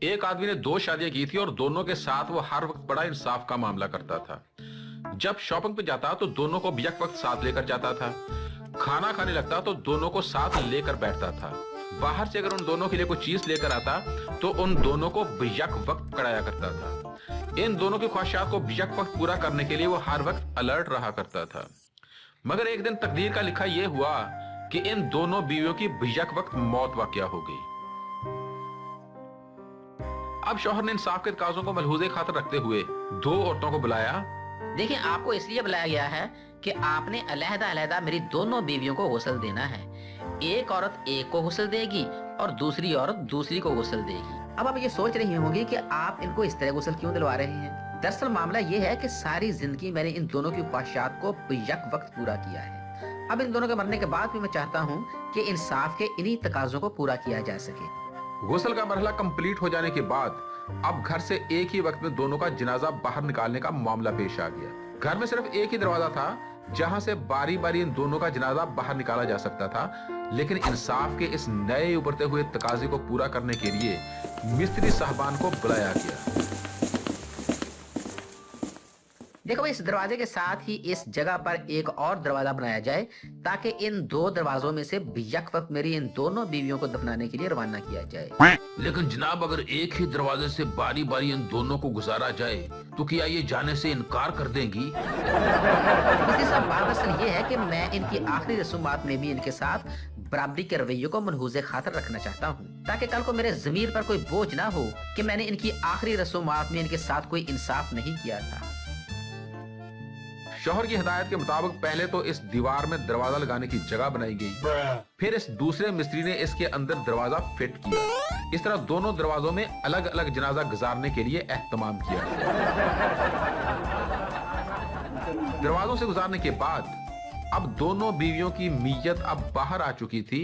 एक आदमी ने 2 शादियां की थी और दोनों के साथ वो हर वक्त बड़ा इंसाफ का मामला करता था। जब शॉपिंग पे जाता तो दोनों को यक वक्त साथ लेकर जाता था। खाना खाने लगता तो दोनों को साथ लेकर बैठता था। बाहर से अगर उन दोनों के लिए कोई चीज लेकर आता तो उन दोनों को यक वक्त कराया करता था। इन दोनों की ख्वाहिशात को यक वक्त पूरा करने के लिए वो हर वक्त अलर्ट रहा करता था। मगर एक दिन तकदीर का लिखा यह हुआ कि इन दोनों बीवियों की यक वक्त मौत वाक़या हो गई। अब शौहर ने इंसाफ के तकाज़ों को मलहूज़े खातर रखते हुए 2 औरतों को बुलाया। देखिए, आपको इसलिए बुलाया गया है कि आपने अलहदा-अलहदा मेरी दोनों बीवियों को गुस्ल देना है। एक औरत एक को गुस्ल देगी और दूसरी औरत दूसरी को गुस्ल देगी। अब आप ये सोच रही होंगी कि आप इनको इस तरह गुस्ल क्यों दिलवा रहे हैं। दरअसल मामला ये है कि सारी जिंदगी मैंने इन दोनों की ख्वाहिशात को यक वक्त पूरा किया है। अब इन दोनों के मरने के बाद भी मैं चाहता हूँ कि इंसाफ के इन्हीं तकाज़ों को पूरा किया जा सके। गुस्ल का मरहला कंप्लीट हो जाने के बाद अब घर से एक ही वक्त में दोनों का जनाजा बाहर निकालने का मामला पेश आ गया। घर में सिर्फ एक ही दरवाजा था जहां से बारी बारी इन दोनों का जनाजा बाहर निकाला जा सकता था, लेकिन इंसाफ के इस नए उभरते हुए तकाजे को पूरा करने के लिए मिस्त्री साहबान को बुलाया गया। देखो, इस दरवाजे के साथ ही इस जगह पर एक और दरवाजा बनाया जाए ताकि इन 2 दरवाजों में से यक वक्त मेरी इन दोनों बीवियों को दफनाने के लिए रवाना किया जाए। लेकिन जनाब, अगर एक ही दरवाजे से बारी बारी इन दोनों को गुजारा जाए तो क्या ये जाने से इनकार कर देंगी? बात असल ये है कि मैं इनकी आखिरी रसूमात में भी इनके साथ बराबरी के रवैये को मनहूजे खातर रखना चाहता हूँ, ताकि कल को मेरे ज़मीर पर कोई बोझ ना हो कि मैंने इनकी आखिरी रसूमात में इनके साथ कोई इंसाफ नहीं किया था। शौहर की हिदायत के मुताबिक पहले तो इस दीवार में दरवाजा लगाने की जगह बनाई गई, फिर इस दूसरे मिस्त्री ने इसके अंदर दरवाजा फिट किया। इस तरह दोनों दरवाजों में अलग अलग जनाजा गुजारने के लिए एहतमाम किया। दरवाजों से गुजारने के बाद अब दोनों बीवियों की मीयत अब बाहर आ चुकी थी।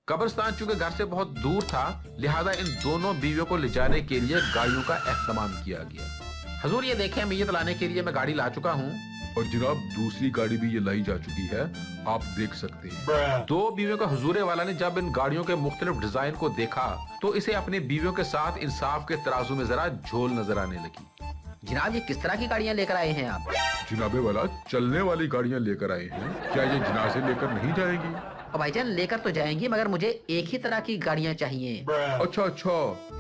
कब्रिस्तान चूंकि घर से बहुत दूर था, लिहाजा इन दोनों बीवियों को ले जाने के लिए गाड़ियों का एहतमाम किया गया। हुजूर, ये देखें, मीयत लाने के लिए मैं गाड़ी ला चुका हूँ और जनाब दूसरी गाड़ी भी ये लाई जा चुकी है, आप देख सकते हैं। 2 बीवियों का हुजूर वाला ने जब इन गाड़ियों के मुख्तलिफ डिजाइन को देखा तो इसे अपनी बीवियों के साथ इंसाफ के तराजू में जरा झोल नजर आने लगी। जनाब, ये किस तरह की गाड़ियाँ लेकर आए हैं आप? जनाबे वाला, चलने वाली गाड़ियाँ लेकर आए हैं। क्या ये जनाजे लेकर नहीं जाएंगी? भाईजान, लेकर तो जाएंगी, मगर मुझे एक ही तरह की गाड़ियाँ चाहिए। अच्छा,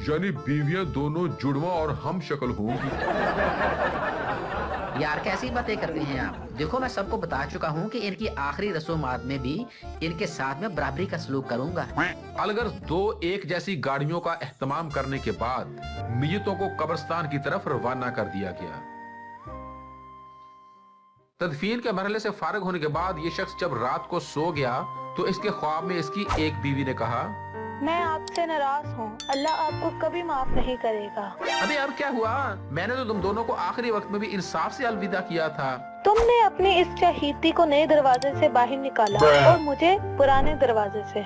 यानी बीवियाँ दोनों जुड़वा और हम शक्ल होंगी। यार, कैसी बातें करते हैं आप। देखो, मैं सबको बता चुका हूँ कि इनकी आखिरी रसूमात में भी इनके साथ में बराबरी का सलूक करूंगा। अलगर 2 एक जैसी गाड़ियों का एहतमाम करने के बाद मियतों को कब्रिस्तान की तरफ रवाना कर दिया गया। तदफीन के मरहले से फारिग होने के बाद ये शख्स जब रात को सो गया तो इसके ख्वाब में इसकी एक बीवी ने कहा, मैं आपसे नाराज हूँ, अल्लाह आपको कभी माफ नहीं करेगा। अबे अब क्या हुआ? मैंने तो तुम दोनों को आखिरी वक्त में भी इंसाफ से अलविदा किया था। तुमने अपनी इस शहीदी को नए दरवाजे से बाहर निकाला और मुझे पुराने दरवाजे से।